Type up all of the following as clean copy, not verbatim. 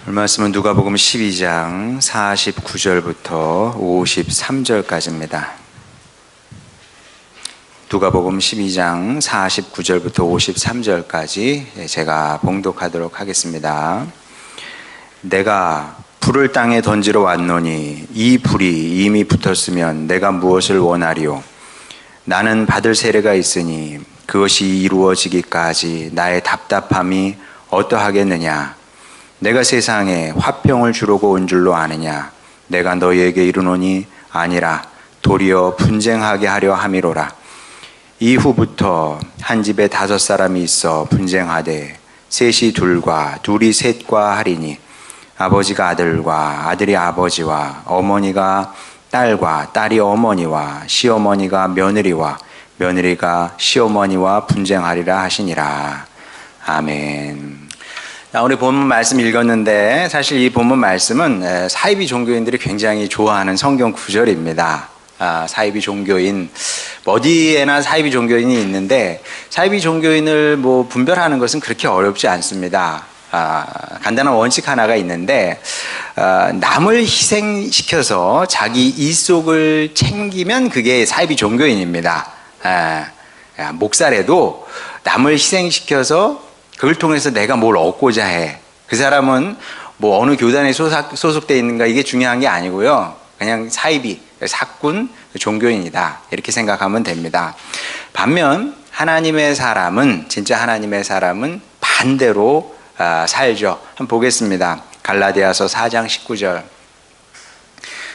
오늘 말씀은 누가복음 12장 49절부터 53절까지입니다. 누가복음 12장 49절부터 53절까지 제가 봉독하도록 하겠습니다. 내가 불을 땅에 던지러 왔노니 이 불이 이미 붙었으면 내가 무엇을 원하리요? 나는 받을 세례가 있으니 그것이 이루어지기까지 나의 답답함이 어떠하겠느냐? 내가 세상에 화평을 주려고 온 줄로 아느냐? 내가 너희에게 이르노니 아니라 도리어 분쟁하게 하려 함이로라. 이후부터 한 집에 5사람이 있어 분쟁하되 셋이 둘과 둘이 셋과 하리니 아버지가 아들과 아들이 아버지와 어머니가 딸과 딸이 어머니와 시어머니가 며느리와 며느리가 시어머니와 분쟁하리라 하시니라. 아멘. 우리 본문 말씀 읽었는데 사실 이 본문 말씀은 사이비 종교인들이 굉장히 좋아하는 성경 구절입니다. 사이비 종교인, 어디에나 사이비 종교인이 있는데 사이비 종교인을 분별하는 것은 그렇게 어렵지 않습니다. 간단한 원칙 하나가 있는데 남을 희생시켜서 자기 이속을 챙기면 그게 사이비 종교인입니다. 목사래도 남을 희생시켜서 그걸 통해서 내가 뭘 얻고자 해. 그 사람은 어느 교단에 소속되어 있는가 이게 중요한 게 아니고요. 그냥 사이비, 사꾼, 종교인이다. 이렇게 생각하면 됩니다. 반면 하나님의 사람은, 진짜 하나님의 사람은 반대로 살죠. 한번 보겠습니다. 갈라디아서 4장 19절.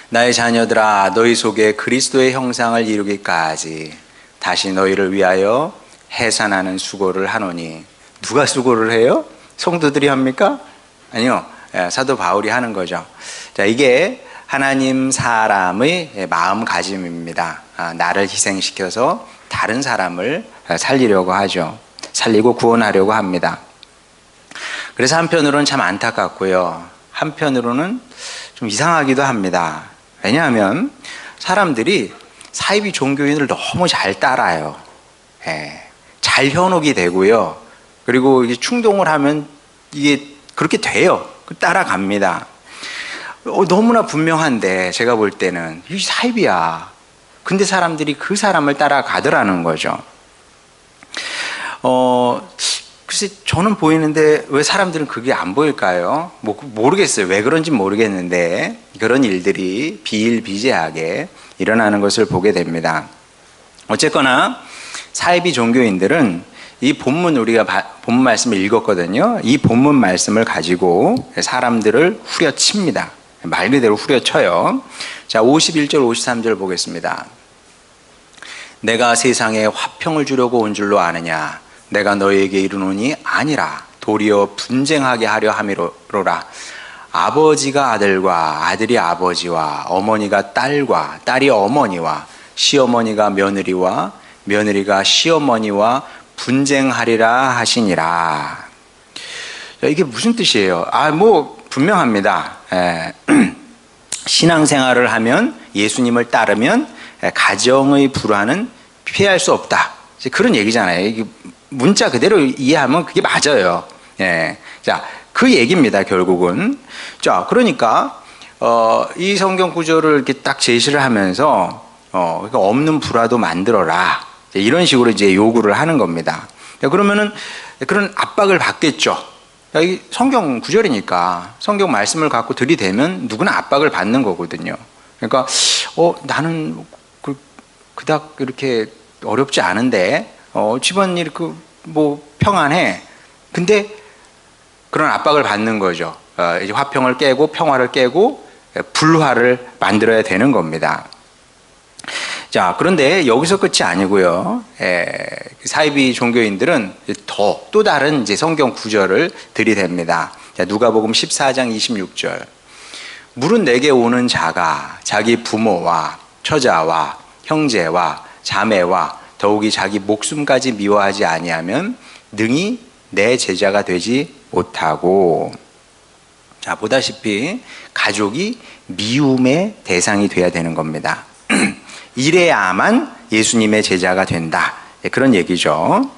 나의 자녀들아, 너희 속에 그리스도의 형상을 이루기까지 다시 너희를 위하여 해산하는 수고를 하노니. 누가 수고를 해요? 성도들이 합니까? 아니요. 사도 바울이 하는 거죠. 자, 이게 하나님 사람의 마음가짐입니다. 나를 희생시켜서 다른 사람을 살리려고 하죠. 살리고 구원하려고 합니다. 그래서 한편으로는 참 안타깝고요. 한편으로는 좀 이상하기도 합니다. 왜냐하면 사람들이 사이비 종교인을 너무 잘 따라요. 잘 현혹이 되고요. 그리고 이게 충동을 하면 이게 그렇게 돼요. 따라갑니다. 너무나 분명한데 제가 볼 때는 이 사이비야. 근데 사람들이 그 사람을 따라가더라는 거죠. 글쎄 저는 보이는데 왜 사람들은 그게 안 보일까요? 모르겠어요. 왜 그런지 모르겠는데 그런 일들이 비일비재하게 일어나는 것을 보게 됩니다. 어쨌거나 사이비 종교인들은 이 본문 우리가 본문 말씀을 읽었거든요. 이 본문 말씀을 가지고 사람들을 후려칩니다. 말 그대로 후려쳐요. 자, 51절 53절 보겠습니다. 내가 세상에 화평을 주려고 온 줄로 아느냐? 내가 너희에게 이르노니 아니라 도리어 분쟁하게 하려 함이로라. 아버지가 아들과 아들이 아버지와 어머니가 딸과 딸이 어머니와 시어머니가 며느리와 며느리가 시어머니와 분쟁하리라 하시니라. 이게 무슨 뜻이에요? 분명합니다. 신앙생활을 하면, 예수님을 따르면 가정의 불화는 피할 수 없다. 그런 얘기잖아요. 이게 문자 그대로 이해하면 그게 맞아요. 자, 그 얘기입니다, 결국은. 자, 그러니까 이 성경 구절을 이렇게 딱 제시를 하면서 그러니까 없는 불화도 만들어라. 이런 식으로 이제 요구를 하는 겁니다. 그러면은 그런 압박을 받겠죠. 이 성경 구절이니까 성경 말씀을 갖고 들이대면 누구나 압박을 받는 거거든요. 그러니까 나는 그닥 이렇게 어렵지 않은데 집안일 평안해. 근데 그런 압박을 받는 거죠. 이제 화평을 깨고 평화를 깨고 불화를 만들어야 되는 겁니다. 자, 그런데 여기서 끝이 아니고요. 사이비 종교인들은 또 다른 이제 성경 구절을 들이댑니다. 자, 누가복음 14장 26절. 물은 내게 오는 자가 자기 부모와 처자와 형제와 자매와 더욱이 자기 목숨까지 미워하지 아니하면 능히 내 제자가 되지 못하고. 자, 보다시피 가족이 미움의 대상이 돼야 되는 겁니다. 이래야만 예수님의 제자가 된다. 그런 얘기죠.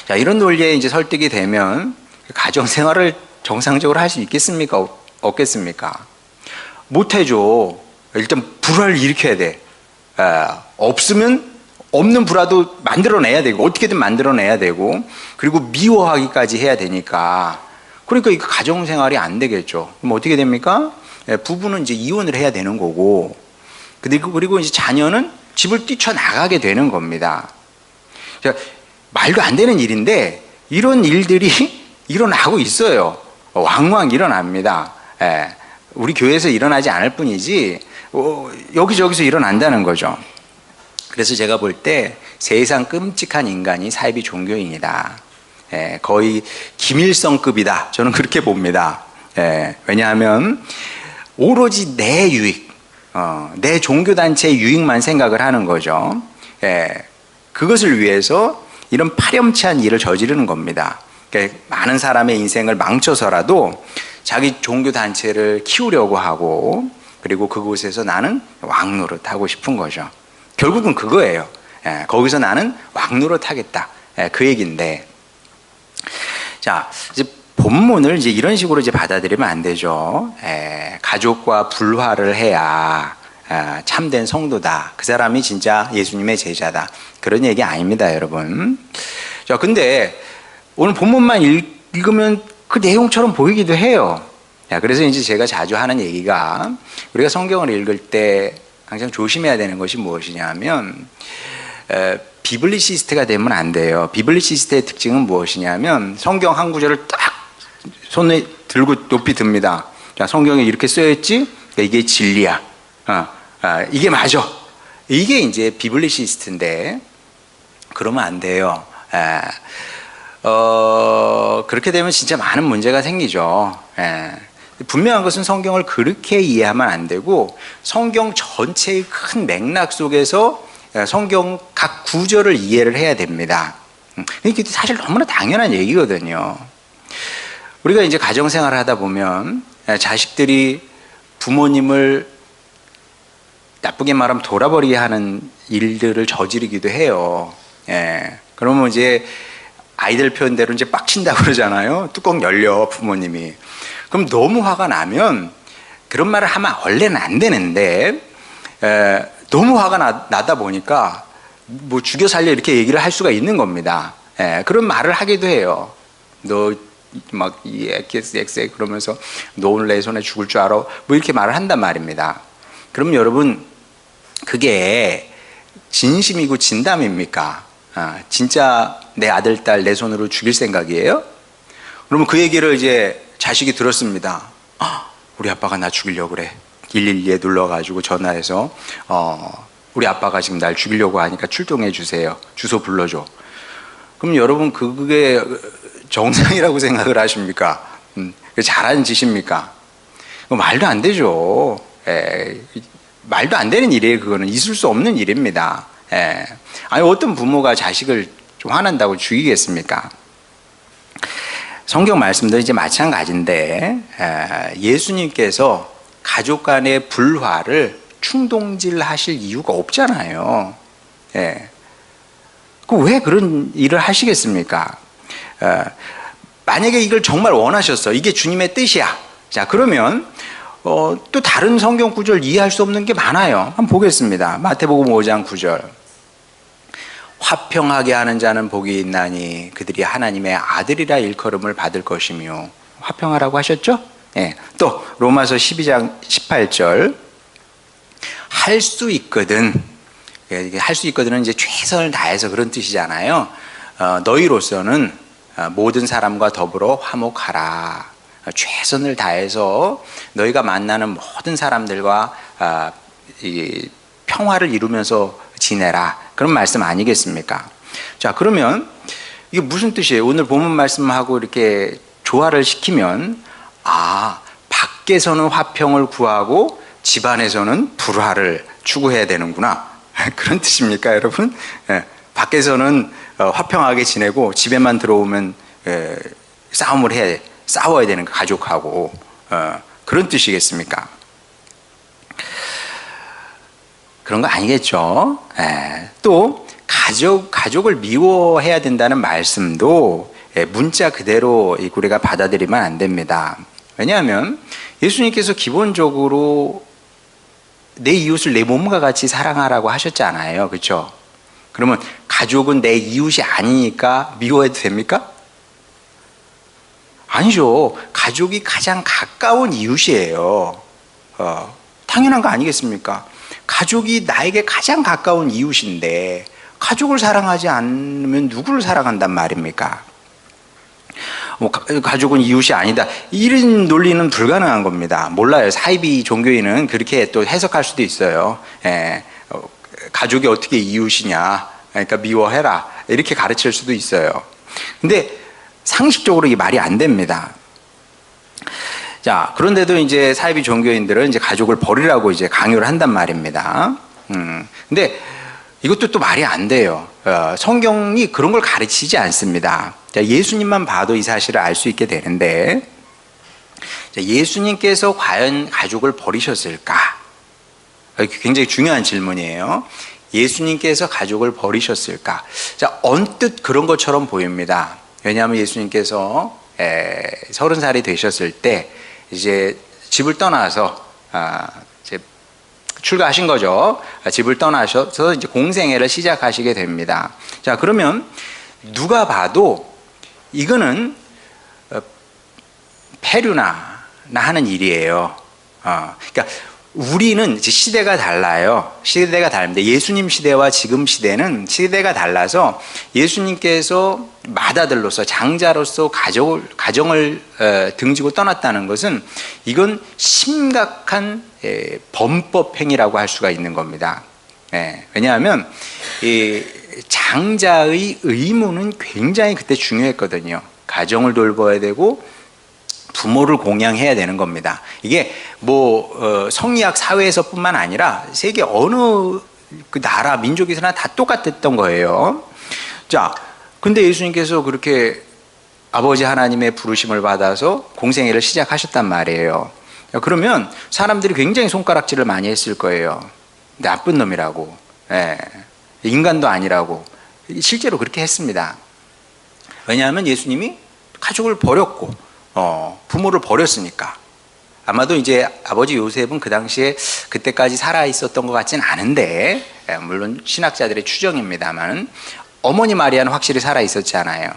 자, 이런 논리에 이제 설득이 되면 가정 생활을 정상적으로 할 수 있겠습니까? 없겠습니까? 못해줘. 일단 불화를 일으켜야 돼. 없으면 없는 불화도 만들어내야 되고 어떻게든 만들어내야 되고 그리고 미워하기까지 해야 되니까 그러니까 이 가정생활이 안 되겠죠. 그럼 어떻게 됩니까? 부부는 이제 이혼을 해야 되는 거고 그리고 이제 자녀는 집을 뛰쳐나가게 되는 겁니다. 말도 안 되는 일인데 이런 일들이 일어나고 있어요. 왕왕 일어납니다. 우리 교회에서 일어나지 않을 뿐이지 여기저기서 일어난다는 거죠. 그래서 제가 볼 때 세상 끔찍한 인간이 사이비 종교인이다. 거의 김일성급이다. 저는 그렇게 봅니다. 왜냐하면 오로지 내 유익, 내 종교단체의 유익만 생각을 하는 거죠. 그것을 위해서 이런 파렴치한 일을 저지르는 겁니다. 그러니까 많은 사람의 인생을 망쳐서라도 자기 종교단체를 키우려고 하고 그리고 그곳에서 나는 왕노릇하고 싶은 거죠. 결국은 그거예요. 거기서 나는 왕노릇하겠다. 그 얘기인데. 자, 이제 본문을 이제 이런 식으로 이제 받아들이면 안 되죠. 가족과 불화를 해야 참된 성도다. 그 사람이 진짜 예수님의 제자다. 그런 얘기 아닙니다, 여러분. 자, 근데 오늘 본문만 읽으면 그 내용처럼 보이기도 해요. 그래서 이제 제가 자주 하는 얘기가 우리가 성경을 읽을 때 항상 조심해야 되는 것이 무엇이냐면 비블리시스트가 되면 안 돼요. 비블리시스트의 특징은 무엇이냐면 성경 한 구절을 딱 손에 들고 높이 듭니다. 성경에 이렇게 쓰여있지? 이게 진리야. 이게 맞아. 이게 이제 비블리시스트인데 그러면 안 돼요. 그렇게 되면 진짜 많은 문제가 생기죠. 분명한 것은 성경을 그렇게 이해하면 안 되고 성경 전체의 큰 맥락 속에서 성경 각 구절을 이해를 해야 됩니다. 이게 사실 너무나 당연한 얘기거든요. 우리가 이제 가정생활을 하다 보면 자식들이 부모님을 나쁘게 말하면 돌아버리게 하는 일들을 저지르기도 해요. 그러면 이제 아이들 표현대로 이제 빡친다고 그러잖아요. 뚜껑 열려 부모님이. 그럼 너무 화가 나면 그런 말을 하면 원래는 안 되는데 너무 화가 나다 보니까 뭐 죽여 살려 이렇게 얘기를 할 수가 있는 겁니다. 그런 말을 하기도 해요. 너 막 XXX 그러면서 너 오늘 내 손에 죽을 줄 알아? 뭐 이렇게 말을 한단 말입니다. 그럼 여러분 그게 진심이고 진담입니까? 진짜 내 아들, 딸 내 손으로 죽일 생각이에요? 그러면 그 얘기를 이제 자식이 들었습니다. 우리 아빠가 나 죽이려고 그래. 112에 눌러가지고 전화해서 우리 아빠가 지금 날 죽이려고 하니까 출동해 주세요. 주소 불러줘. 그럼 여러분 그게 정상이라고 생각을 하십니까? 잘하는 짓입니까? 말도 안 되죠. 말도 안 되는 일이에요. 그거는 있을 수 없는 일입니다. 아니 어떤 부모가 자식을 좀 화난다고 죽이겠습니까? 성경 말씀도 이제 마찬가지인데 예수님께서 가족 간의 불화를 충동질하실 이유가 없잖아요. 왜 그런 일을 하시겠습니까? 만약에 이걸 정말 원하셨어. 이게 주님의 뜻이야. 자, 그러면 또 다른 성경 구절 이해할 수 없는 게 많아요. 한번 보겠습니다. 마태복음 5장 9절. 화평하게 하는 자는 복이 있나니 그들이 하나님의 아들이라 일컬음을 받을 것이며. 화평하라고 하셨죠? 또 로마서 12장 18절. 할 수 있거든. 할 수 있거든은 이제 최선을 다해서 그런 뜻이잖아요. 너희로서는 모든 사람과 더불어 화목하라. 최선을 다해서 너희가 만나는 모든 사람들과 평화를 이루면서 지내라. 그런 말씀 아니겠습니까? 자, 그러면 이게 무슨 뜻이에요? 오늘 본문 말씀하고 이렇게 조화를 시키면 밖에서는 화평을 구하고 집안에서는 불화를 추구해야 되는구나. 그런 뜻입니까, 여러분? 밖에서는 화평하게 지내고 집에만 들어오면 싸워야 되는 거, 가족하고. 그런 뜻이겠습니까? 그런 거 아니겠죠. 또 가족을 미워해야 된다는 말씀도 문자 그대로 우리가 받아들이면 안 됩니다. 왜냐하면 예수님께서 기본적으로 내 이웃을 내 몸과 같이 사랑하라고 하셨잖아요. 그렇죠? 그러면 가족은 내 이웃이 아니니까 미워해도 됩니까? 아니죠. 가족이 가장 가까운 이웃이에요. 당연한 거 아니겠습니까? 가족이 나에게 가장 가까운 이웃인데 가족을 사랑하지 않으면 누구를 사랑한단 말입니까? 가족은 이웃이 아니다. 이런 논리는 불가능한 겁니다. 몰라요. 사이비 종교인은 그렇게 또 해석할 수도 있어요. 가족이 어떻게 이웃이냐. 그러니까 미워해라. 이렇게 가르칠 수도 있어요. 근데 상식적으로 이게 말이 안 됩니다. 자, 그런데도 이제 사이비 종교인들은 이제 가족을 버리라고 이제 강요를 한단 말입니다. 근데 이것도 또 말이 안 돼요. 성경이 그런 걸 가르치지 않습니다. 자, 예수님만 봐도 이 사실을 알 수 있게 되는데, 자, 예수님께서 과연 가족을 버리셨을까? 굉장히 중요한 질문이에요. 예수님께서 가족을 버리셨을까? 자, 언뜻 그런 것처럼 보입니다. 왜냐하면 예수님께서 30살이 되셨을 때 이제 집을 떠나서 이제 출가하신 거죠. 집을 떠나셔서 이제 공생애를 시작하시게 됩니다. 자, 그러면 누가 봐도 이거는 페류나 하는 일이에요. 그러니까 우리는 시대가 달라요. 시대가 다릅니다. 예수님 시대와 지금 시대는 시대가 달라서 예수님께서 맏아들로서 장자로서 가정을 등지고 떠났다는 것은 이건 심각한 범법 행위라고 할 수가 있는 겁니다. 왜냐하면 이 장자의 의무는 굉장히 그때 중요했거든요. 가정을 돌봐야 되고 부모를 공양해야 되는 겁니다. 이게 성리학 사회에서뿐만 아니라 세계 어느 그 나라 민족에서나 다 똑같았던 거예요. 자, 근데 예수님께서 그렇게 아버지 하나님의 부르심을 받아서 공생애를 시작하셨단 말이에요. 그러면 사람들이 굉장히 손가락질을 많이 했을 거예요. 나쁜 놈이라고, 인간도 아니라고. 실제로 그렇게 했습니다. 왜냐하면 예수님이 가족을 버렸고 부모를 버렸으니까. 아마도 이제 아버지 요셉은 그 당시에 그때까지 살아 있었던 것 같진 않은데, 물론 신학자들의 추정입니다만 어머니 마리아는 확실히 살아 있었잖아요.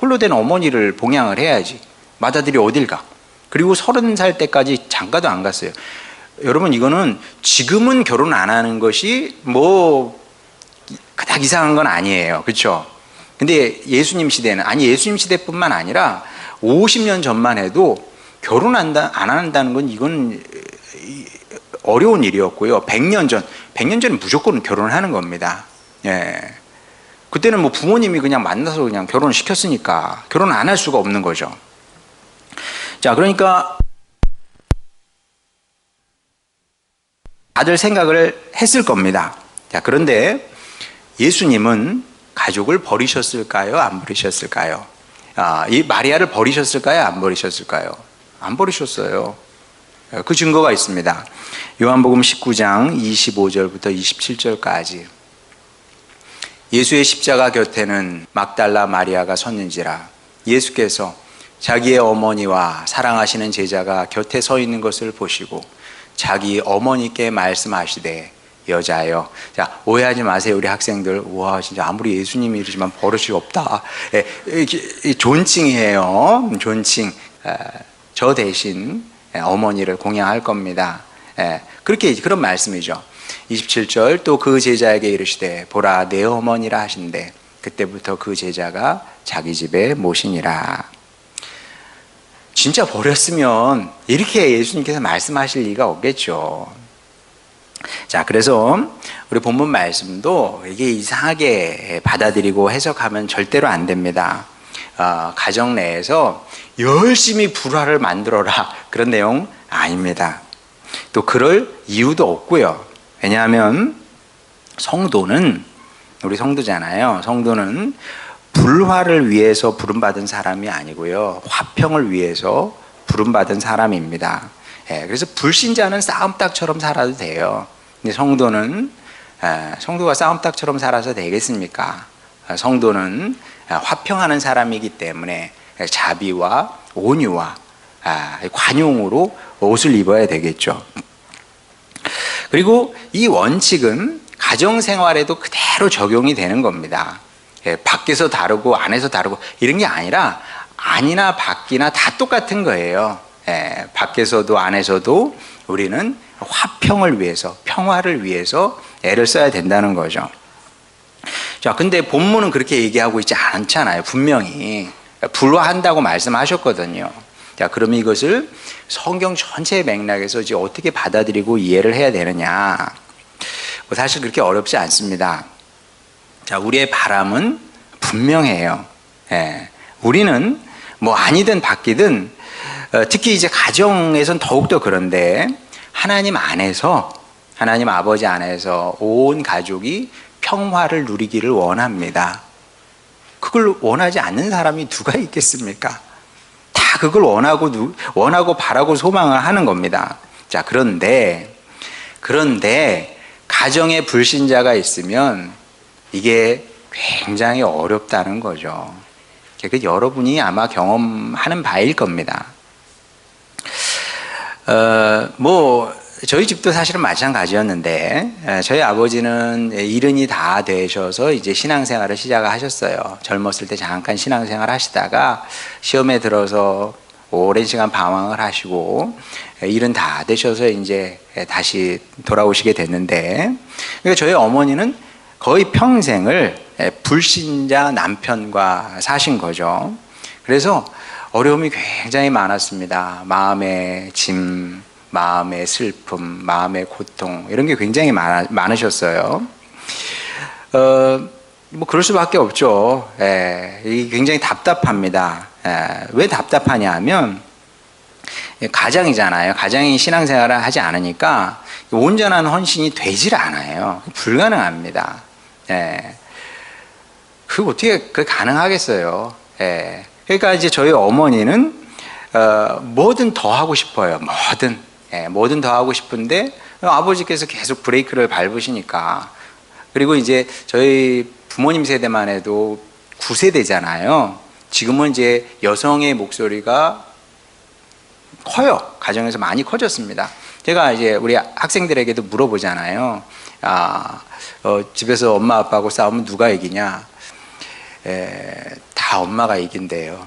홀로 된 어머니를 봉양을 해야지. 맏아들이 어딜 가? 그리고 30살 때까지 장가도 안 갔어요. 여러분, 이거는 지금은 결혼 안 하는 것이 그닥 이상한 건 아니에요. 그렇죠? 근데 예수님 시대는, 예수님 시대뿐만 아니라 50년 전만 해도 결혼 안 한다는 건 이건 어려운 일이었고요. 100년 전은 무조건 결혼을 하는 겁니다. 그때는 부모님이 그냥 만나서 그냥 결혼을 시켰으니까 결혼 안 할 수가 없는 거죠. 자, 그러니까 다들 생각을 했을 겁니다. 자, 그런데 예수님은 가족을 버리셨을까요? 안 버리셨을까요? 이 마리아를 버리셨을까요? 안 버리셨을까요? 안 버리셨어요. 그 증거가 있습니다. 요한복음 19장 25절부터 27절까지. 예수의 십자가 곁에는 막달라 마리아가 섰는지라. 예수께서 자기의 어머니와 사랑하시는 제자가 곁에 서 있는 것을 보시고 자기 어머니께 말씀하시되, 여자여. 자, 오해하지 마세요, 우리 학생들. 와, 진짜 아무리 예수님이 이러지만 버릇이 없다. 존칭이에요. 존칭. 저 대신 어머니를 공양할 겁니다. 그런 말씀이죠. 27절, 또 그 제자에게 이르시되, 보라, 내 어머니라 하신대. 그때부터 그 제자가 자기 집에 모시니라. 진짜 버렸으면 이렇게 예수님께서 말씀하실 리가 없겠죠. 자, 그래서 우리 본문 말씀도 이게 이상하게 받아들이고 해석하면 절대로 안 됩니다. 가정 내에서 열심히 불화를 만들어라, 그런 내용 아닙니다. 또 그럴 이유도 없고요. 왜냐하면 우리 성도잖아요. 성도는 불화를 위해서 부름받은 사람이 아니고요, 화평을 위해서 부름받은 사람입니다. 그래서 불신자는 싸움닭처럼 살아도 돼요. 근데 성도가 싸움닭처럼 살아서 되겠습니까? 성도는 화평하는 사람이기 때문에 자비와 온유와 관용으로 옷을 입어야 되겠죠. 그리고 이 원칙은 가정생활에도 그대로 적용이 되는 겁니다. 밖에서 다르고 안에서 다르고 이런 게 아니라 안이나 밖이나 다 똑같은 거예요. 밖에서도 안에서도 우리는 화평을 위해서, 평화를 위해서 애를 써야 된다는 거죠. 자, 근데 본문은 그렇게 얘기하고 있지 않잖아요. 분명히 불화한다고 말씀하셨거든요. 자, 그러면 이것을 성경 전체의 맥락에서 이제 어떻게 받아들이고 이해를 해야 되느냐? 사실 그렇게 어렵지 않습니다. 자, 우리의 바람은 분명해요. 우리는 뭐 아니든 바뀌든 특히 이제 가정에선 더욱더 그런데 하나님 안에서, 하나님 아버지 안에서 온 가족이 평화를 누리기를 원합니다. 그걸 원하지 않는 사람이 누가 있겠습니까? 다 그걸 원하고 바라고 소망을 하는 겁니다. 자, 그런데 가정에 불신자가 있으면 이게 굉장히 어렵다는 거죠. 그 여러분이 아마 경험하는 바일 겁니다. 저희 집도 사실은 마찬가지였는데, 저희 아버지는 일흔이 다 되셔서 이제 신앙생활을 시작하셨어요. 젊었을 때 잠깐 신앙생활 하시다가 시험에 들어서 오랜 시간 방황을 하시고, 일은 다 되셔서 이제 다시 돌아오시게 됐는데, 그러니까 저희 어머니는 거의 평생을 불신자 남편과 사신 거죠. 그래서 어려움이 굉장히 많았습니다. 마음의 짐, 마음의 슬픔, 마음의 고통 이런 게 굉장히 많으셨어요. 뭐 그럴 수밖에 없죠. 이게 굉장히 답답합니다. 왜 답답하냐 하면 가장이잖아요. 가장이 신앙생활을 하지 않으니까 온전한 헌신이 되질 않아요. 불가능합니다. 그게 어떻게 가능하겠어요. 그러니까 이제 저희 어머니는 뭐든 더 하고 싶어요. 뭐든 더 하고 싶은데 아버지께서 계속 브레이크를 밟으시니까. 그리고 이제 저희 부모님 세대만 해도 9세대잖아요. 지금은 이제 여성의 목소리가 커요. 가정에서 많이 커졌습니다. 제가 이제 우리 학생들에게도 물어보잖아요. 집에서 엄마 아빠하고 싸우면 누가 이기냐? 다 엄마가 이긴대요.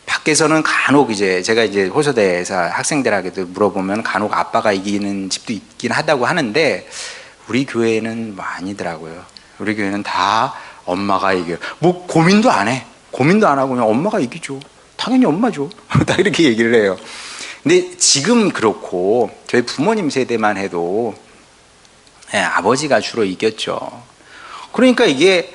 밖에서는 간혹 이제 제가 이제 호서대에서 학생들에게도 물어보면 간혹 아빠가 이기는 집도 있긴 하다고 하는데 우리 교회는 뭐 아니더라고요. 우리 교회는 다 엄마가 이겨요. 뭐 고민도 안 해. 고민도 안 하고 그냥 엄마가 이기죠. 당연히 엄마죠. 다 이렇게 얘기를 해요. 근데 지금 그렇고 저희 부모님 세대만 해도 아버지가 주로 이겼죠. 그러니까 이게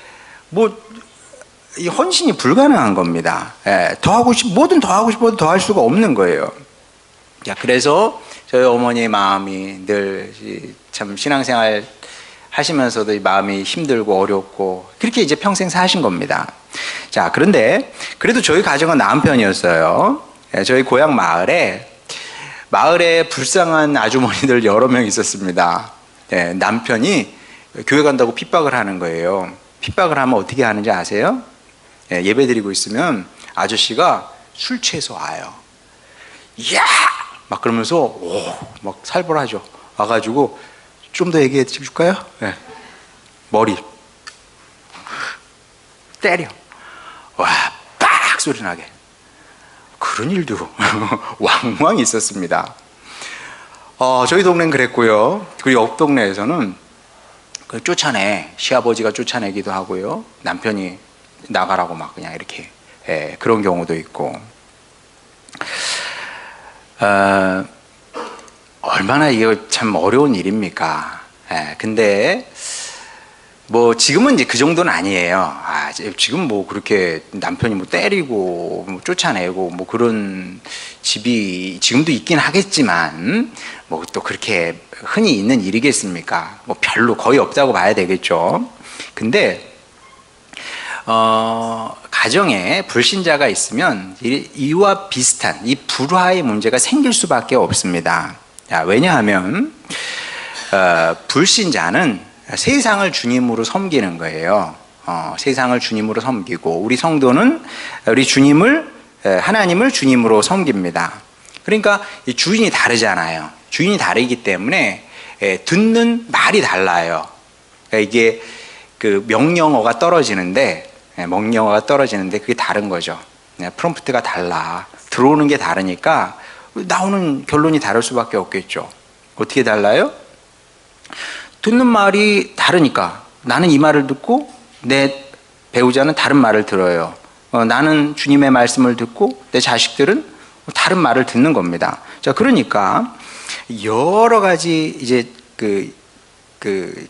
이 헌신이 불가능한 겁니다. 뭐든 더 하고 싶어도 더 할 수가 없는 거예요. 자, 그래서 저희 어머니의 마음이 늘 참 신앙생활 하시면서도 마음이 힘들고 어렵고 그렇게 이제 평생 사신 겁니다. 자, 그런데 그래도 저희 가정은 나은 편이었어요. 저희 고향 마을에 불쌍한 아주머니들 여러 명 있었습니다. 남편이 교회 간다고 핍박을 하는 거예요. 핍박을 하면 어떻게 하는지 아세요? 예배 드리고 있으면 아저씨가 술 취해서 와요. 이야! 막 그러면서 막 살벌하죠. 와가지고 좀 더 얘기해 줄까요? 머리 때려. 와, 빡 소리 나게. 그런 일도 왕왕 있었습니다. 저희 동네는 그랬고요. 그리고 옆 동네에서는 쫓아내, 시아버지가 쫓아내기도 하고요. 남편이 나가라고 막 그냥 이렇게 그런 경우도 있고. 얼마나 이거 참 어려운 일입니까? 근데 뭐 지금은 이제 그 정도는 아니에요. 지금 뭐 그렇게 남편이 뭐 때리고 뭐 쫓아내고 뭐 그런 집이 지금도 있긴 하겠지만 뭐 또 그렇게 흔히 있는 일이겠습니까? 뭐 별로 거의 없다고 봐야 되겠죠. 근데 가정에 불신자가 있으면 이와 비슷한 이 불화의 문제가 생길 수밖에 없습니다. 왜냐하면 불신자는 세상을 주님으로 섬기는 거예요. 세상을 주님으로 섬기고 우리 성도는 우리 하나님을 주님으로 섬깁니다. 그러니까 이 주인이 다르잖아요. 주인이 다르기 때문에 듣는 말이 달라요. 그러니까 이게 그 명령어가 떨어지는데 그게 다른 거죠. 프롬프트가 달라. 들어오는 게 다르니까 나오는 결론이 다를 수밖에 없겠죠. 어떻게 달라요? 듣는 말이 다르니까 나는 이 말을 듣고 내 배우자는 다른 말을 들어요. 나는 주님의 말씀을 듣고 내 자식들은 다른 말을 듣는 겁니다. 자, 그러니까 여러 가지 이제 그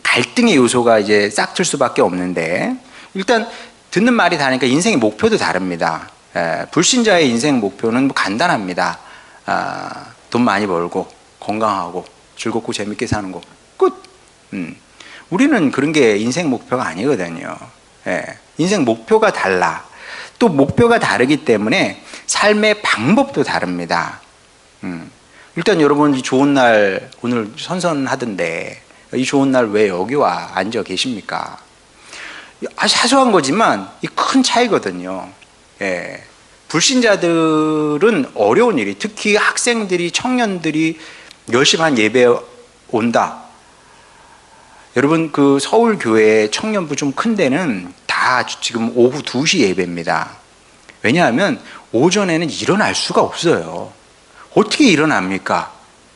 갈등의 요소가 이제 싹틀 수밖에 없는데, 일단 듣는 말이 다르니까 인생의 목표도 다릅니다. 불신자의 인생 목표는 뭐 간단합니다. 돈 많이 벌고 건강하고 즐겁고 재밌게 사는 거 끝. 우리는 그런 게 인생 목표가 아니거든요. 인생 목표가 달라. 또 목표가 다르기 때문에 삶의 방법도 다릅니다. 일단 여러분, 이 좋은 날 오늘 선선하던데 이 좋은 날 왜 여기 와 앉아 계십니까? 아주 사소한 거지만 이 큰 차이거든요. 불신자들은 어려운 일이, 특히 학생들이, 청년들이 10시 반 예배 온다. 여러분, 그 서울교회 청년부 좀 큰 데는 다 지금 오후 2시 예배입니다. 왜냐하면 오전에는 일어날 수가 없어요. 어떻게 일어납니까?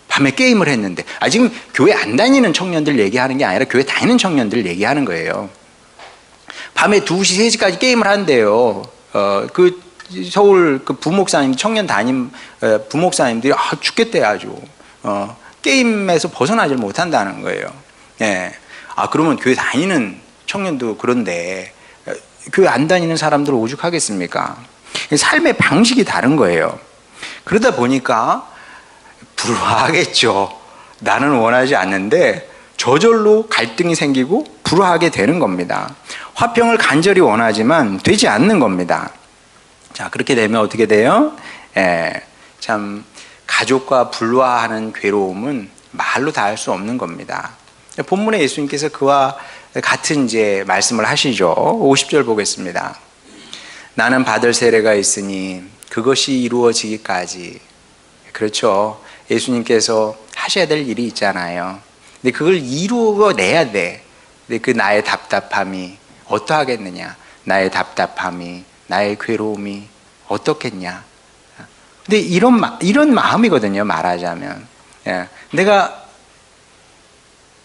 밤에 게임을 했는데. 지금 교회 안 다니는 청년들 얘기하는 게 아니라 교회 다니는 청년들 얘기하는 거예요. 밤에 2시, 3시까지 게임을 한대요. 그 서울 그 부목사님, 청년 담임 부목사님들이 죽겠대요, 아주. 게임에서 벗어나질 못한다는 거예요. 그러면 교회 다니는 청년도 그런데 교회 안 다니는 사람들 오죽하겠습니까? 삶의 방식이 다른 거예요. 그러다 보니까 불화하겠죠. 나는 원하지 않는데 저절로 갈등이 생기고 불화하게 되는 겁니다. 화평을 간절히 원하지만 되지 않는 겁니다. 자, 그렇게 되면 어떻게 돼요? 참 가족과 불화하는 괴로움은 말로 다 할 수 없는 겁니다. 본문에 예수님께서 그와 같은 이제 말씀을 하시죠. 50절 보겠습니다. 나는 받을 세례가 있으니 그것이 이루어지기까지. 그렇죠. 예수님께서 하셔야 될 일이 있잖아요. 근데 그걸 이루어내야 돼. 근데 그 나의 답답함이 어떠하겠느냐? 나의 답답함이, 나의 괴로움이 어떻겠냐? 근데 이런 마음이거든요, 말하자면. 내가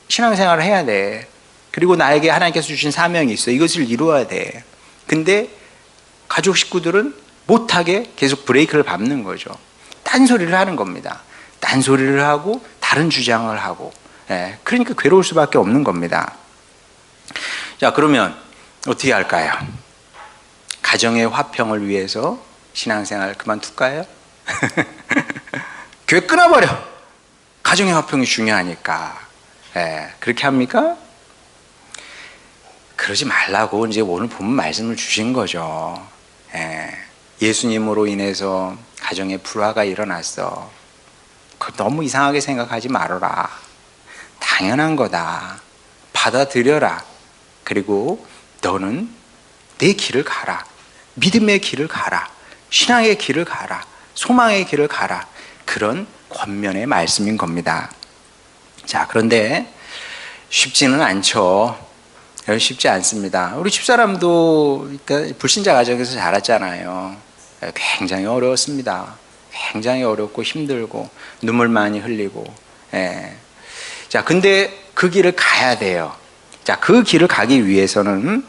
신앙생활을 해야 돼. 그리고 나에게 하나님께서 주신 사명이 있어. 이것을 이루어야 돼. 근데 가족 식구들은 못하게 계속 브레이크를 밟는 거죠. 딴소리를 하는 겁니다. 딴소리를 하고 다른 주장을 하고. 그러니까 괴로울 수밖에 없는 겁니다. 자, 그러면 어떻게 할까요? 가정의 화평을 위해서 신앙생활 그만둘까요? 교회 끊어버려. 가정의 화평이 중요하니까. 그렇게 합니까? 그러지 말라고 이제 오늘 본문 말씀을 주신 거죠. 예수님으로 인해서 가정에 불화가 일어났어. 그거 너무 이상하게 생각하지 말아라. 당연한 거다. 받아들여라. 그리고 너는 내 길을 가라. 믿음의 길을 가라. 신앙의 길을 가라. 소망의 길을 가라. 그런 권면의 말씀인 겁니다. 자, 그런데 쉽지는 않죠. 쉽지 않습니다. 우리 집사람도 그러니까 불신자 가정에서 자랐잖아요. 굉장히 어려웠습니다. 굉장히 어렵고 힘들고 눈물 많이 흘리고. 자, 근데 그 길을 가야 돼요. 자, 그 길을 가기 위해서는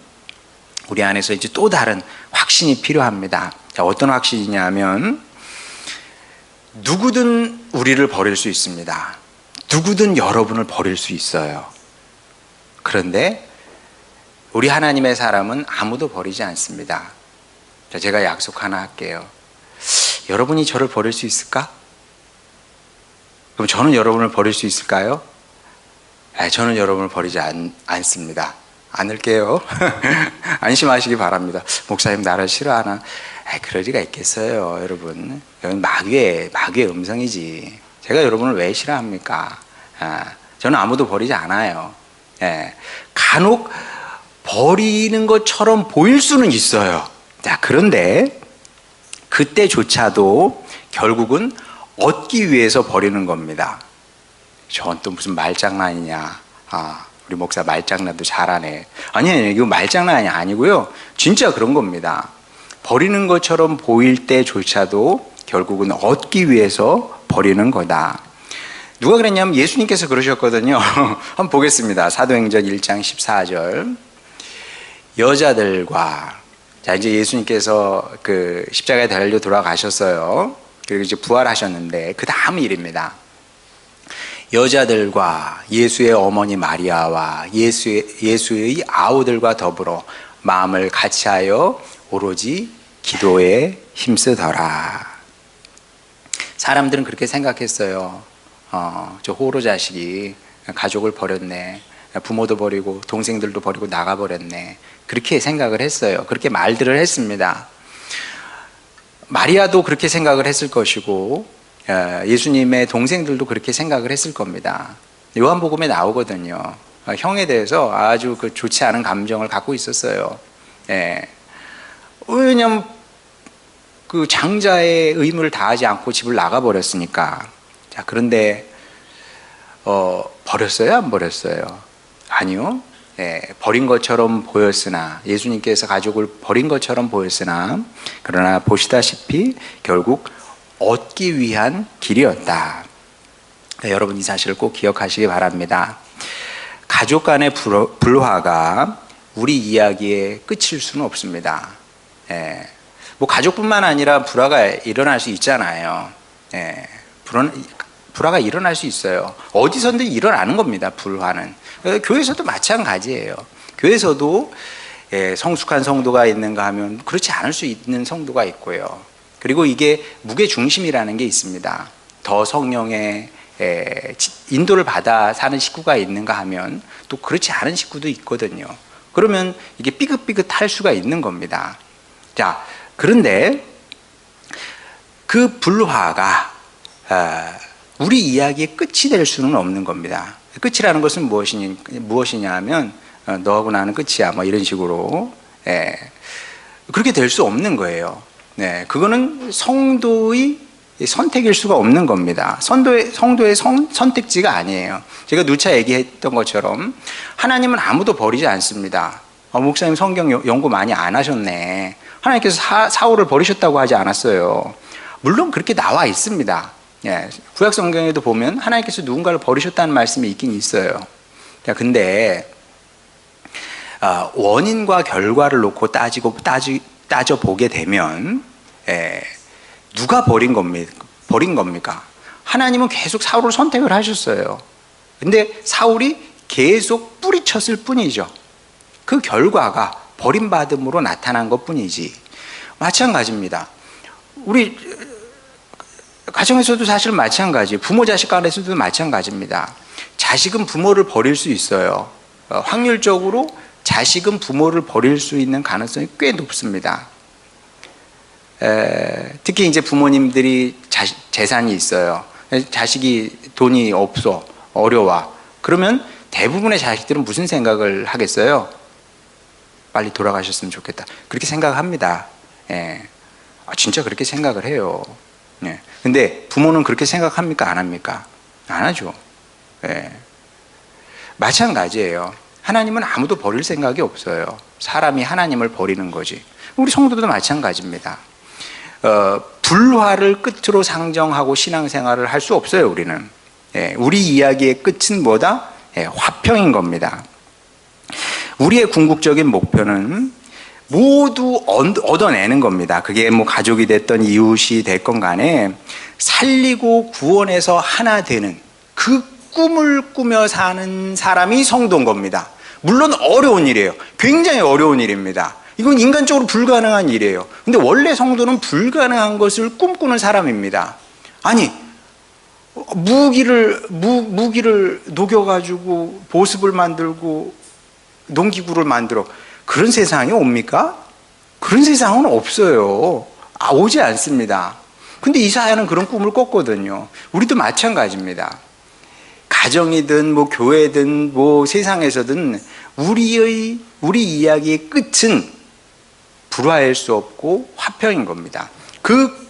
우리 안에서 이제 또 다른 확신이 필요합니다. 자, 어떤 확신이냐면 누구든 우리를 버릴 수 있습니다. 누구든 여러분을 버릴 수 있어요. 그런데 우리 하나님의 사람은 아무도 버리지 않습니다. 자, 제가 약속 하나 할게요. 여러분이 저를 버릴 수 있을까? 그럼 저는 여러분을 버릴 수 있을까요? 저는 여러분을 버리지 않습니다. 않을게요. 안심하시기 바랍니다. 목사님 나를 싫어하나? 그럴 리가 있겠어요, 여러분. 이건 마귀의 음성이지. 제가 여러분을 왜 싫어합니까? 저는 아무도 버리지 않아요. 간혹 버리는 것처럼 보일 수는 있어요. 자, 그런데 그때조차도 결국은 얻기 위해서 버리는 겁니다. 저건 또 무슨 말장난이냐. 우리 목사 말장난도 잘하네. 아니에요. 이거 말장난이 아니고요. 진짜 그런 겁니다. 버리는 것처럼 보일 때조차도 결국은 얻기 위해서 버리는 거다. 누가 그랬냐면 예수님께서 그러셨거든요. 한번 보겠습니다. 사도행전 1장 14절. 여자들과, 자, 이제 예수님께서 그 십자가에 달려 돌아가셨어요. 그리고 이제 부활하셨는데, 그 다음 일입니다. 여자들과 예수의 어머니 마리아와 예수의 아우들과 더불어 마음을 같이하여 오로지 기도에 힘쓰더라. 사람들은 그렇게 생각했어요. 저 호로 자식이 가족을 버렸네. 부모도 버리고 동생들도 버리고 나가버렸네. 그렇게 생각을 했어요. 그렇게 말들을 했습니다. 마리아도 그렇게 생각을 했을 것이고 예수님의 동생들도 그렇게 생각을 했을 겁니다. 요한복음에 나오거든요. 형에 대해서 아주 그 좋지 않은 감정을 갖고 있었어요. 왜냐하면 그 장자의 의무를 다하지 않고 집을 나가버렸으니까. 자, 그런데 버렸어요? 안 버렸어요? 아니요. 버린 것처럼 보였으나, 예수님께서 가족을 버린 것처럼 보였으나, 그러나 보시다시피 결국 얻기 위한 길이었다. 여러분 이 사실을 꼭 기억하시기 바랍니다. 가족 간의 불화가 우리 이야기의 끝일 수는 없습니다. 뭐 가족뿐만 아니라 불화가 일어날 수 있잖아요. 불화가 일어날 수 있어요. 어디서든 일어나는 겁니다. 불화는. 교회에서도 마찬가지예요. 교회에서도 성숙한 성도가 있는가 하면 그렇지 않을 수 있는 성도가 있고요. 그리고 이게 무게중심이라는 게 있습니다. 더 성령의 인도를 받아 사는 식구가 있는가 하면 또 그렇지 않은 식구도 있거든요. 그러면 이게 삐긋삐긋할 수가 있는 겁니다. 자, 그런데 그 불화가 우리 이야기의 끝이 될 수는 없는 겁니다. 끝이라는 것은 무엇이냐 하면 너하고 나는 끝이야 뭐 이런 식으로 그렇게 될 수 없는 거예요. 그거는 성도의 선택일 수가 없는 겁니다. 성도의 선택지가 아니에요. 제가 누차 얘기했던 것처럼 하나님은 아무도 버리지 않습니다. 목사님 성경 연구 많이 안 하셨네. 하나님께서 사울을 버리셨다고 하지 않았어요. 물론 그렇게 나와 있습니다. 구약 성경에도 보면 하나님께서 누군가를 버리셨다는 말씀이 있긴 있어요. 근데 원인과 결과를 놓고 따져보게 되면 누가 버린 겁니까? 하나님은 계속 사울을 선택을 하셨어요. 근데 사울이 계속 뿌리쳤을 뿐이죠. 그 결과가 버림받음으로 나타난 것 뿐이지. 마찬가지입니다. 우리 가정에서도 사실 마찬가지, 부모 자식 간에서도 마찬가지입니다. 자식은 부모를 버릴 수 있어요. 확률적으로 자식은 부모를 버릴 수 있는 가능성이 꽤 높습니다. 특히 이제 부모님들이 재산이 있어요. 자식이 돈이 없어, 어려워. 그러면 대부분의 자식들은 무슨 생각을 하겠어요? 빨리 돌아가셨으면 좋겠다. 그렇게 생각합니다. 진짜 그렇게 생각을 해요. 근데 부모는 그렇게 생각합니까? 안 합니까? 안 하죠. 마찬가지예요. 하나님은 아무도 버릴 생각이 없어요. 사람이 하나님을 버리는 거지. 우리 성도도 마찬가지입니다. 불화를 끝으로 상정하고 신앙생활을 할 수 없어요. 우리는. 우리 이야기의 끝은 뭐다? 화평인 겁니다. 우리의 궁극적인 목표는 모두 얻어내는 겁니다. 그게 뭐 가족이 됐던 이웃이 됐건 간에 살리고 구원해서 하나 되는 그 꿈을 꾸며 사는 사람이 성도인 겁니다. 물론 어려운 일이에요. 굉장히 어려운 일입니다. 이건 인간적으로 불가능한 일이에요. 근데 원래 성도는 불가능한 것을 꿈꾸는 사람입니다. 아니, 무기를 녹여가지고 보습을 만들고 농기구를 만들어. 그런 세상이 옵니까? 그런 세상은 없어요. 오지 않습니다. 근데 이사야는 그런 꿈을 꿨거든요. 우리도 마찬가지입니다. 가정이든 뭐 교회든 뭐 세상에서든 우리 이야기의 끝은 불화할 수 없고 화평인 겁니다. 그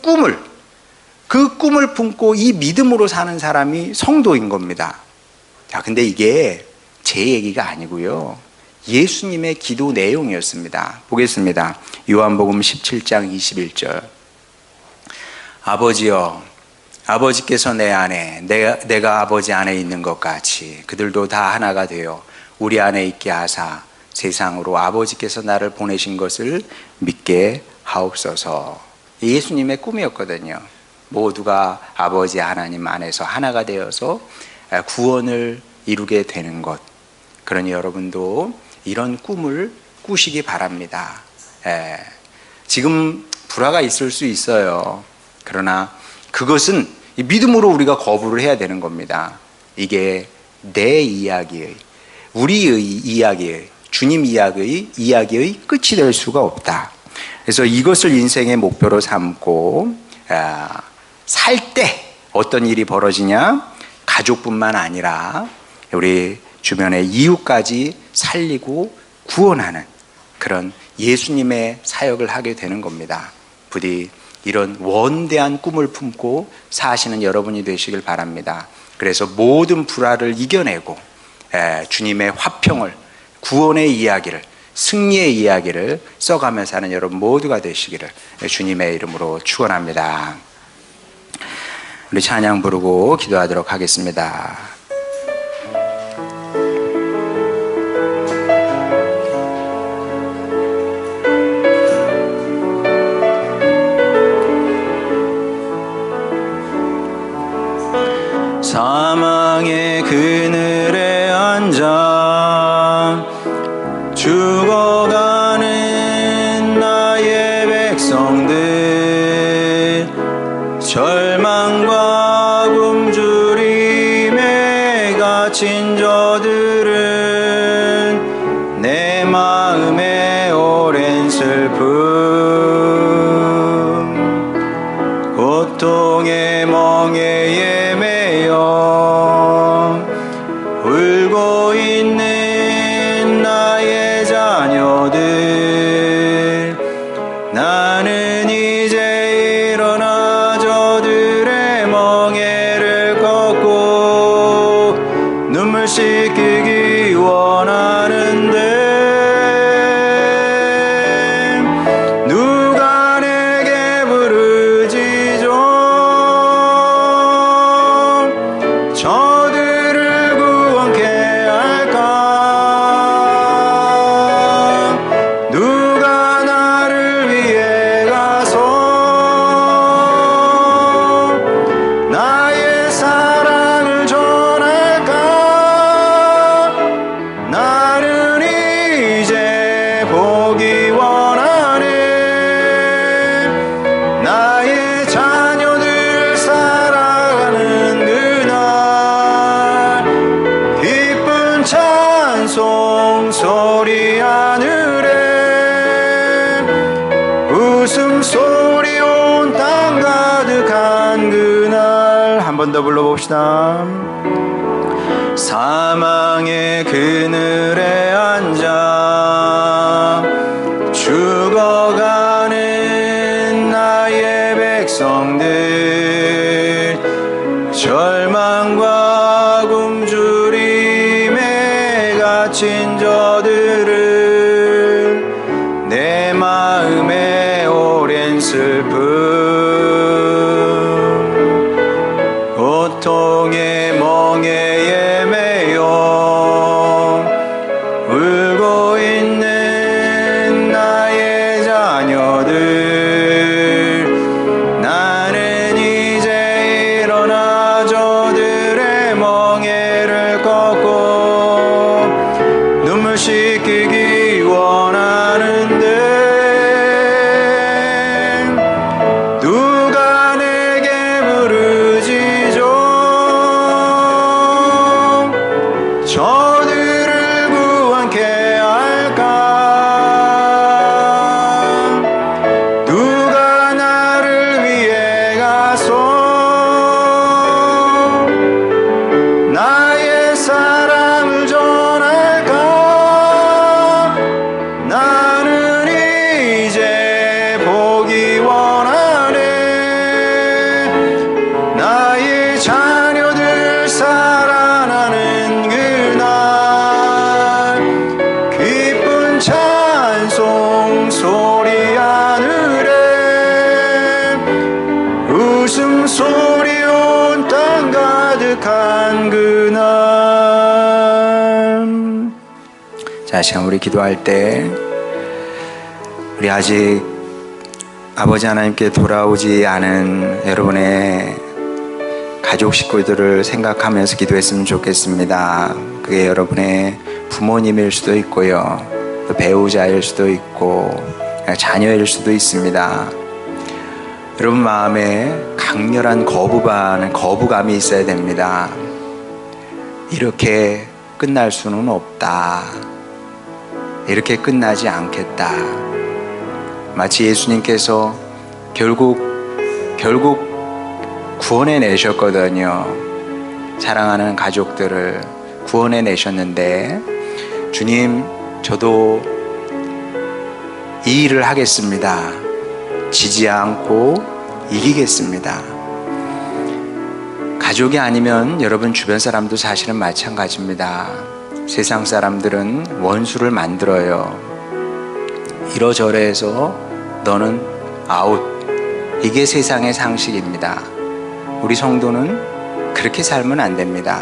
꿈을 품고 이 믿음으로 사는 사람이 성도인 겁니다. 자, 근데 이게 제 얘기가 아니고요. 예수님의 기도 내용이었습니다. 보겠습니다. 요한복음 17장 21절. 아버지여, 아버지께서 내 안에, 내가 아버지 안에 있는 것 같이 그들도 다 하나가 되어 우리 안에 있게 하사 세상으로 아버지께서 나를 보내신 것을 믿게 하옵소서. 예수님의 꿈이었거든요. 모두가 아버지 하나님 안에서 하나가 되어서 구원을 이루게 되는 것. 그러니 여러분도 이런 꿈을 꾸시기 바랍니다. 지금 불화가 있을 수 있어요. 그러나 그것은 믿음으로 우리가 거부를 해야 되는 겁니다. 이게 내 이야기의, 우리의 이야기의, 주님 이야기의 끝이 될 수가 없다. 그래서 이것을 인생의 목표로 삼고 살 때 어떤 일이 벌어지냐? 가족뿐만 아니라 우리 주변의 이웃까지 살리고 구원하는 그런 예수님의 사역을 하게 되는 겁니다. 부디 이런 원대한 꿈을 품고 사시는 여러분이 되시길 바랍니다. 그래서 모든 불화를 이겨내고 주님의 화평을, 구원의 이야기를, 승리의 이야기를 써가며 사는 여러분 모두가 되시기를 주님의 이름으로 축원합니다. 우리 찬양 부르고 기도하도록 하겠습니다. 사망의 그늘에 앉아 죽어가는 나의 백성들, 절망과 굶주림에 갇힌 저들은 내 마음에 오랜 슬픔, 고통의 멍에에 매여 울고 있는 나의 자녀들, 나는 이제 일어나 저들의 멍에를 걷고 눈물 씻기기 원하는데 누가 내게 부르짖어 저들을 구원케 할까? 누가 나를 위해 가서 나의 사랑을 전할까? 나는 이제 보기 원하네. 나의 자녀들 살아가는 그날 기쁜 찬송 소리 하늘에 웃음소리 온 땅 가득한 그날. 한 번 더 불러봅시다. 사망의 그늘에 앉아 죽어가는 나의 백성들, 절망과 굶주림에 갇힌 저들은 내 마음에 오랜 슬픔, 고통의 멍에에 매여 울고 있는 나의 자녀들, 나는 이제 일어나 저 소리 온 땅 가득한 그날. 자, 시간 우리 기도할 때 우리 아직 아버지 하나님께 돌아오지 않은 여러분의 가족 식구들을 생각하면서 기도했으면 좋겠습니다. 그게 여러분의 부모님일 수도 있고요, 또 배우자일 수도 있고 자녀일 수도 있습니다. 여러분 마음에 강렬한 거부감이 있어야 됩니다. 이렇게 끝날 수는 없다. 이렇게 끝나지 않겠다. 마치 예수님께서 결국 구원해 내셨거든요. 사랑하는 가족들을 구원해 내셨는데, 주님, 저도 이 일을 하겠습니다. 지지 않고 이기겠습니다. 가족이 아니면 여러분 주변 사람도 사실은 마찬가지입니다. 세상 사람들은 원수를 만들어요. 이러저러해서 너는 아웃. 이게 세상의 상식입니다. 우리 성도는 그렇게 살면 안 됩니다.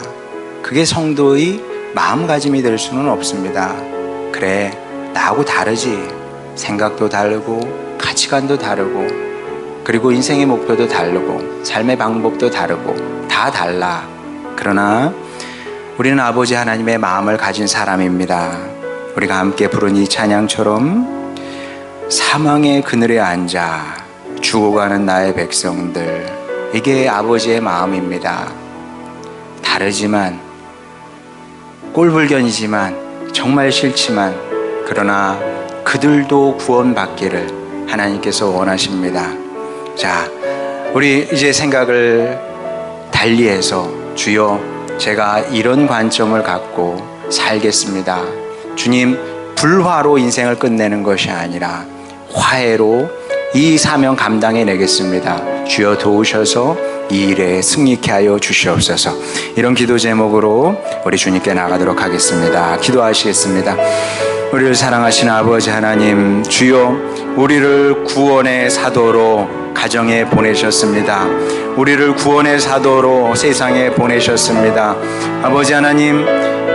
그게 성도의 마음가짐이 될 수는 없습니다. 그래, 나하고 다르지. 생각도 다르고 가치관도 다르고, 그리고 인생의 목표도 다르고 삶의 방법도 다르고 다 달라. 그러나 우리는 아버지 하나님의 마음을 가진 사람입니다. 우리가 함께 부른 이 찬양처럼 사망의 그늘에 앉아 죽어가는 나의 백성들, 이게 아버지의 마음입니다. 다르지만, 꼴불견이지만, 정말 싫지만, 그러나 그들도 구원받기를 하나님께서 원하십니다. 자, 우리 이제 생각을 달리해서, 주여, 제가 이런 관점을 갖고 살겠습니다. 주님, 불화로 인생을 끝내는 것이 아니라 화해로 이 사명 감당해 내겠습니다. 주여 도우셔서 이 일에 승리케 하여 주시옵소서. 이런 기도 제목으로 우리 주님께 나가도록 하겠습니다. 기도하시겠습니다. 우리를 사랑하시는 아버지 하나님, 주여, 우리를 구원의 사도로 가정에 보내셨습니다. 우리를 구원의 사도로 세상에 보내셨습니다. 아버지 하나님,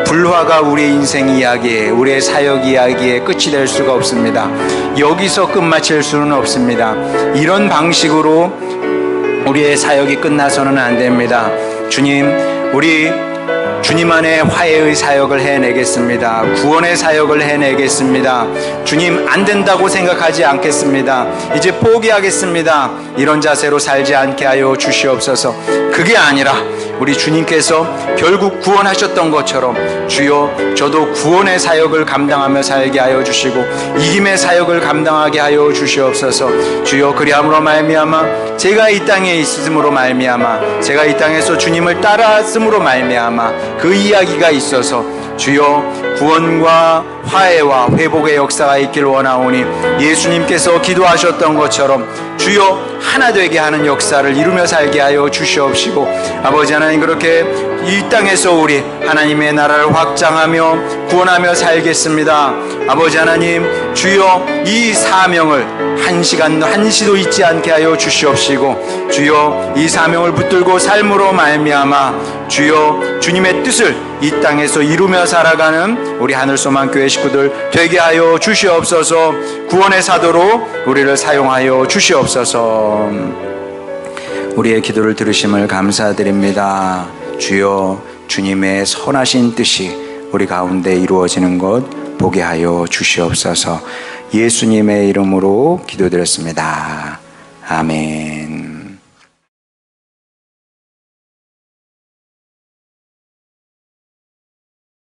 불화가 우리의 인생 이야기에, 우리의 사역 이야기에 끝이 될 수가 없습니다. 여기서 끝마칠 수는 없습니다. 이런 방식으로 우리의 사역이 끝나서는 안 됩니다. 주님, 우리 주님 안에 화해의 사역을 해내겠습니다. 구원의 사역을 해내겠습니다. 주님, 안 된다고 생각하지 않겠습니다. 이제 포기하겠습니다. 이런 자세로 살지 않게 하여 주시옵소서. 그게 아니라 우리 주님께서 결국 구원하셨던 것처럼, 주여, 저도 구원의 사역을 감당하며 살게 하여 주시고 이김의 사역을 감당하게 하여 주시옵소서. 주여, 그리함으로 말미암아 제가 이 땅에 있음으로 말미암아, 제가 이 땅에서 주님을 따랐음으로 말미암아 그 이야기가 있어서, 주여, 구원과 화해와 회복의 역사가 있길 원하오니 예수님께서 기도하셨던 것처럼 주여, 하나 되게 하는 역사를 이루며 살게 하여 주시옵시고, 아버지 하나님, 그렇게 이 땅에서 우리 하나님의 나라를 확장하며 구원하며 살겠습니다. 아버지 하나님, 주여, 이 사명을 한시도 잊지 않게 하여 주시옵시고, 주여, 이 사명을 붙들고 삶으로 말미암아 주여, 주님의 뜻을 이 땅에서 이루며 살아가는 우리 하늘소망교회 식구들 되게 하여 주시옵소서. 구원의 사도로 우리를 사용하여 주시옵소서. 우리의 기도를 들으심을 감사드립니다. 주여, 주님의 선하신 뜻이 우리 가운데 이루어지는 것 보게 하여 주시옵소서. 예수님의 이름으로 기도드렸습니다. 아멘.